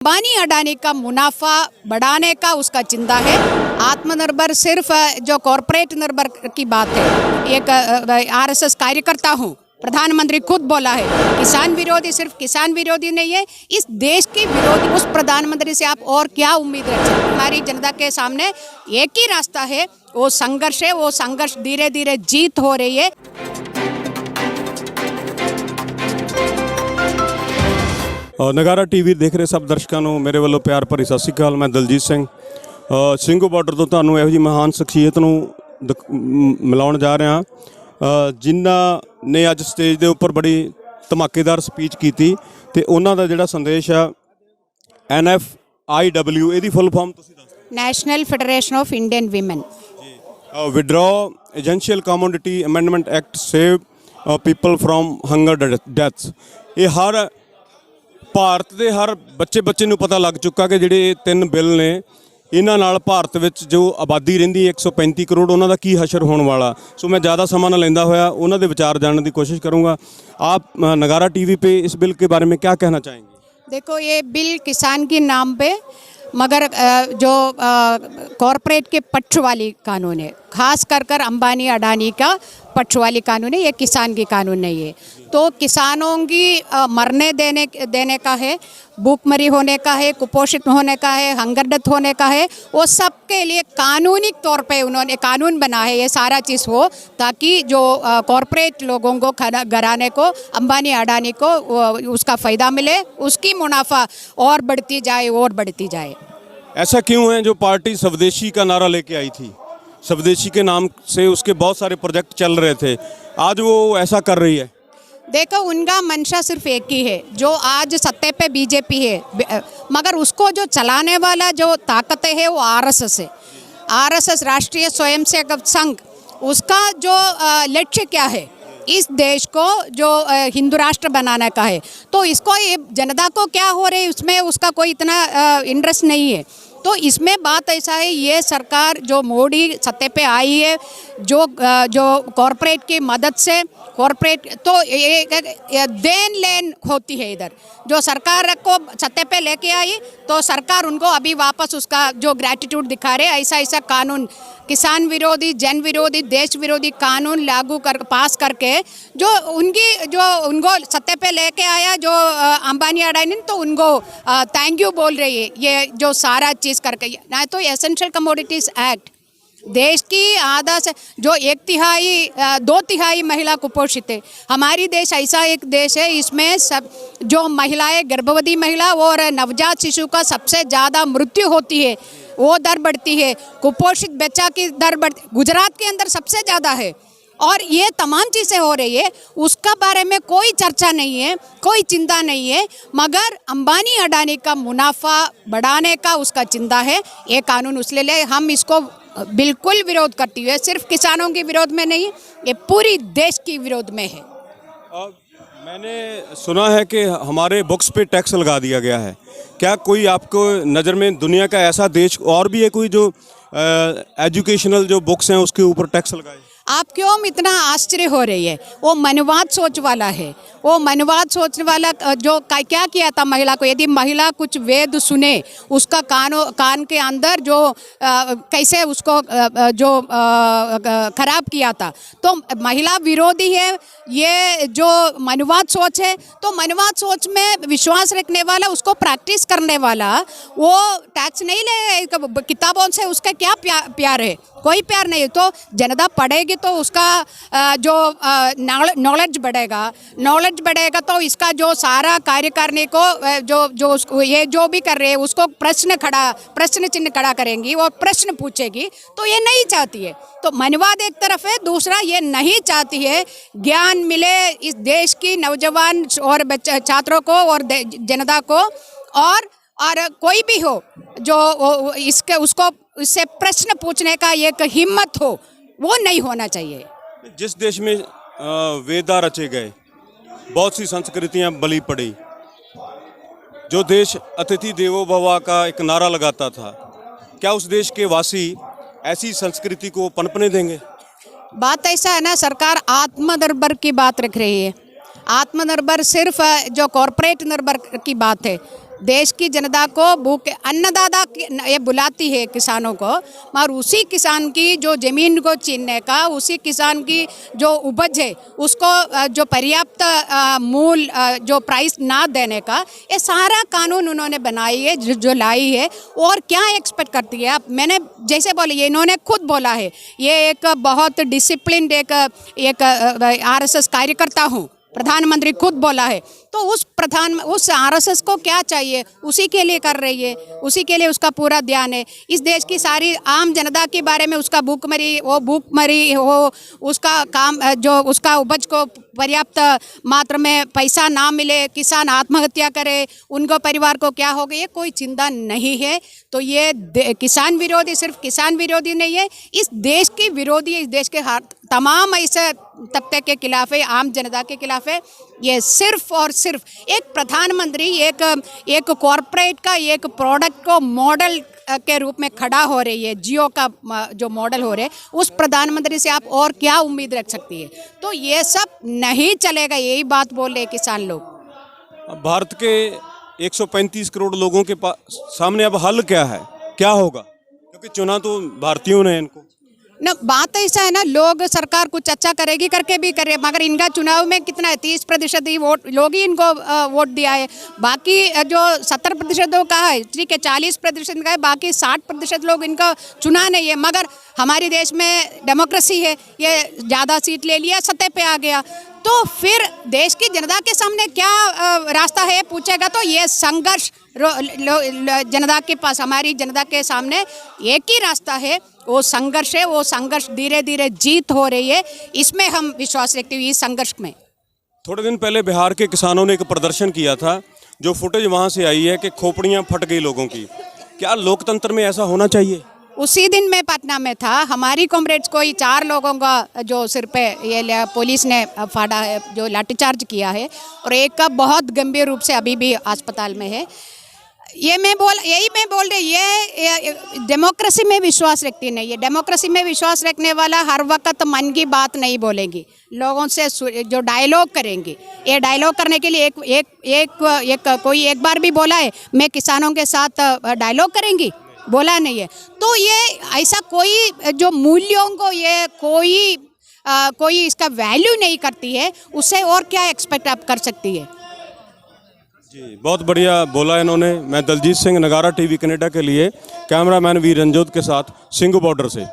अंबानी अडानी का मुनाफा बढ़ाने का उसका चिंता है। आत्मनिर्भर सिर्फ जो कॉरपोरेट निर्भर की बात है। एक आरएसएस कार्यकर्ता हूँ, प्रधानमंत्री खुद बोला है किसान विरोधी सिर्फ किसान विरोधी नहीं है, इस देश की विरोधी। उस प्रधानमंत्री से आप और क्या उम्मीद रख सकते हैं? हमारी जनता के सामने एक ही रास्ता है, वो संघर्ष है। वो संघर्ष धीरे धीरे जीत हो रही है। नगारा टीवी देख रहे सब दर्शकों ਨੂੰ ਮੇਰੇ ਵੱਲੋਂ ਪਿਆਰ ਭਰੀ ਸਤਿ ਸ਼੍ਰੀ ਅਕਾਲ। ਮੈਂ ਦਲਜੀਤ ਸਿੰਘ ਸਿੰਘੂ ਬਾਰਡਰ ਤੋਂ ਤੁਹਾਨੂੰ ਇਹੋ ਜਿਹੀ ਮਹਾਨ ਸ਼ਖਸੀਅਤ ਨੂੰ ਮਿਲਾਉਣ ਜਾ ਰਿਹਾ ਜਿਨ੍ਹਾਂ ਨੇ ਅੱਜ ਸਟੇਜ ਦੇ ਉੱਪਰ ਬੜੀ ਧਮਾਕੇਦਾਰ ਸਪੀਚ ਕੀਤੀ ਤੇ ਉਹਨਾਂ ਦਾ ਜਿਹੜਾ ਸੰਦੇਸ਼ ਆ NFIW ਇਹਦੀ ਫੁੱਲ ਫਾਰਮ ਤੁਸੀਂ ਦੱਸ ਦਿਓ। National federation of Indian women ਜੀ withdraw essential commodity amendment act save people from hunger deaths. ਇਹ ਹਰ ਭਾਰਤ ਦੇ ਹਰ ਬੱਚੇ ਨੂੰ ਪਤਾ ਲੱਗ ਚੁੱਕਾ ਕਿ ਜਿਹੜੇ ਤਿੰਨ ਬਿੱਲ ਨੇ ਇਹਨਾਂ ਨਾਲ ਭਾਰਤ ਵਿੱਚ ਜੋ ਆਬਾਦੀ ਰਹਿੰਦੀ 135 ਕਰੋੜ ਉਹਨਾਂ ਦਾ ਕੀ ਹਸ਼ਰ ਹੋਣ ਵਾਲਾ। ਸੋ ਮੈਂ ज़्यादा ਸਮਾਂ ਨਾ ਲੈਂਦਾ ਹੋਇਆ ਉਹਨਾਂ ਦੇ ਵਿਚਾਰ जानने की कोशिश करूँगा। आप नगारा टीवी पे इस बिल के बारे में क्या कहना चाहेंगे? देखो, ये बिल किसान के नाम पे, मगर जो कॉरपोरेट के पक्ष वाली कानून है, खास कर अंबानी अडानी का पक्ष वाली कानून है, ये किसान की कानून नहीं है। तो किसानों की मरने देने का है, भूखमरी होने का है, कुपोषित होने का है, हंगर डेथ होने का है, वो सब के लिए कानूनी तौर पे उन्होंने कानून बना है। ये सारा चीज़ हो ताकि जो कॉरपोरेट लोगों को घराने को, अंबानी अडानी को उसका फ़ायदा मिले, उसकी मुनाफा और बढ़ती जाए। ऐसा क्यों है जो पार्टी स्वदेशी का नारा लेके आई थी, स्वदेशी के नाम से उसके बहुत सारे प्रोजेक्ट चल रहे थे, आज वो ऐसा कर रही है? देखो, उनका मंशा सिर्फ एक ही है, जो आज सत्ते पे बीजेपी है, मगर उसको जो चलाने वाला जो ताकतें है वो आरएसएस है। आरएसएस राष्ट्रीय स्वयंसेवक संघ, उसका जो लक्ष्य क्या है, इस देश को जो हिंदू राष्ट्र बनाने का है। तो इसको ये जनता को क्या हो रही है उसमें उसका कोई इतना इंटरेस्ट नहीं है। तो इसमें बात ऐसा है, ये सरकार जो मोदी सत्ते पे आई है, जो कॉरपोरेट की मदद से कॉरपोरेट तो ये देन लेन होती है इधर। जो सरकार को सत्ते पे लेके आई तो सरकार उनको अभी वापस उसका जो ग्रैटिट्यूड दिखा रहे, ऐसा कानून किसान विरोधी, जन विरोधी, देश विरोधी कानून पास करके जो उनको सत्ते पे लेके आया जो अंबानी अडानी, तो उनको थैंक यू बोल रही है। ये जो सारा चीज़ करके ना, तो एसेंशियल कमोडिटीज़ एक्ट देश की आधा से जो 2/3 महिला कुपोषित है। हमारी देश ऐसा एक देश है, इसमें सब जो महिलाएं, गर्भवती महिला और नवजात शिशु का सबसे ज़्यादा मृत्यु होती है, वो दर बढ़ती है। कुपोषित बच्चा की दर गुजरात के अंदर सबसे ज़्यादा है। और ये तमाम चीज़ें हो रही है, उसका बारे में कोई चर्चा नहीं है, कोई चिंता नहीं है, मगर अंबानी अडानी का मुनाफा बढ़ाने का उसका चिंता है। ये कानून उसले ले, हम इसको बिल्कुल विरोध करती है। सिर्फ किसानों के विरोध में नहीं, ये पूरी देश की विरोध में है। मैंने सुना है कि हमारे बुक्स पे टैक्स लगा दिया गया है। क्या कोई आपको नज़र में दुनिया का ऐसा देश और भी है कोई जो एजुकेशनल जो बुक्स हैं उसके ऊपर टैक्स लगाए? आप क्यों इतना आश्चर्य हो रही है? वो मनवाद सोच वाला है। वो मनवाद सोचने वाला जो क्या किया था महिला को, यदि महिला कुछ वेद सुने, उसका कान के अंदर जो कैसे उसको जो खराब किया था, तो महिला विरोधी है। ये जो मनवाद सोच है, तो मनवाद सोच में विश्वास रखने वाला, उसको प्रैक्टिस करने वाला, वो टैक्स नहीं ले किताबों से। उसका क्या प्यार है? कोई प्यार नहीं। तो जनता पढ़ेगी तो उसका जो नॉलेज बढ़ेगा तो इसका जो सारा कार्य करने को जो ये जो भी कर रहे हैं उसको प्रश्न चिन्ह खड़ा करेंगी और प्रश्न पूछेगी। तो ये नहीं चाहती है। तो मनवाद एक तरफ है, दूसरा ये नहीं चाहती है ज्ञान मिले इस देश की नौजवान और छात्रों को और जनता को, और कोई भी हो जो उसको इससे प्रश्न पूछने का एक हिम्मत हो, वो नहीं होना चाहिए। जिस देश में वेदा रचे गए, बहुत सी संस्कृतियां बलि पड़ी, जो देश अतिथि देवो भव का एक नारा लगाता था, क्या उस देश के वासी ऐसी संस्कृति को पनपने देंगे? बात ऐसा है ना, सरकार आत्मनिर्भर की बात रख रही है। आत्मनिर्भर सिर्फ जो कॉरपोरेट निर्भर की बात है। देश की जनता को भूख अन्नदाता ये बुलाती है किसानों को, मगर उसी किसान की जो ज़मीन को छीनने का, उसी किसान की जो उपज है उसको जो पर्याप्त मूल जो प्राइस ना देने का, ये सारा कानून उन्होंने बनाई है, जो लाई है। और क्या एक्सपेक्ट करती है आप? मैंने जैसे बोले, ये इन्होंने खुद बोला है, ये एक बहुत डिसिप्लिन्ड एक आरएसएस कार्यकर्ता हूँ, प्रधानमंत्री खुद बोला है। तो उस आरएसएस को क्या चाहिए, उसी के लिए कर रही है, उसी के लिए उसका पूरा ध्यान है। इस देश की सारी आम जनता के बारे में उसका भूखमरी हो, उसका काम जो उसका उपज को पर्याप्त मात्रा में पैसा ना मिले, किसान आत्महत्या करे, उनको परिवार को क्या होगा, ये कोई चिंता नहीं है। तो ये किसान विरोधी सिर्फ किसान विरोधी नहीं है, इस देश की विरोधी है, इस देश के तमाम ऐसे तबके के खिलाफ है, आम जनता के खिलाफ है। ये सिर्फ और सिर्फ एक प्रधानमंत्री एक कॉरपोरेट का एक प्रोडक्ट को मॉडल के रूप में खड़ा हो रही है, जियो का जो मॉडल हो रहे हैं, उस प्रधानमंत्री से आप और क्या उम्मीद रख सकती है? तो ये सब नहीं चलेगा, यही बात बोल रहे किसान लोग। भारत के 135 करोड़ लोगों के सामने अब हल क्या है, क्या होगा? क्योंकि चुना तो भारतीयों ने इनको। न बात ऐसा है ना, लोग सरकार कुछ अच्छा करेगी करके भी करे, मगर इनका चुनाव में कितना है, 30% ही वोट लोग ही इनको वोट दिया है। बाकी जो 70% का है, ठीक है, 40% का है, बाकी 60% लोग इनका चुना नहीं है। मगर हमारे देश में डेमोक्रेसी है, ये ज़्यादा सीट ले लिया, सत्ता पे आ गया, तो फिर देश की जनता के सामने क्या रास्ता है पूछेगा, तो ये संघर्ष जनता के पास, हमारी जनता के सामने एक ही रास्ता है, वो संघर्ष है। वो संघर्ष धीरे धीरे जीत हो रही है, इसमें हम विश्वास रखते हुए इस संघर्ष में। थोड़े दिन पहले बिहार के किसानों ने एक प्रदर्शन किया था, जो फुटेज वहाँ से आई है कि खोपड़ियाँ फट गई लोगों की। क्या लोकतंत्र में ऐसा होना चाहिए? उसी दिन मैं पटना में था, हमारी कॉमरेड्स को ही 4 लोगों का जो सिर पे ये पुलिस ने फाड़ा है, जो लाठीचार्ज किया है, और एक का बहुत गंभीर रूप से अभी भी अस्पताल में है। यही मैं बोल रही, ये डेमोक्रेसी में विश्वास रखती नहीं है। डेमोक्रेसी में विश्वास रखने वाला हर वक्त मन की बात नहीं बोलेंगी, लोगों से जो डायलॉग करेंगे। ये डायलॉग करने के लिए कोई एक बार भी बोला है मैं किसानों के साथ डायलॉग करेंगी? बोला नहीं है। तो ये ऐसा कोई जो मूल्यों को ये कोई इसका वैल्यू नहीं करती है, उससे और क्या एक्सपेक्ट आप कर सकती है? जी, बहुत बढ़िया बोला इन्होंने। मैं दलजीत सिंह, नगारा टीवी कनाडा के लिए, कैमरामैन वीर रंजोत के साथ, सिंघू बॉर्डर से।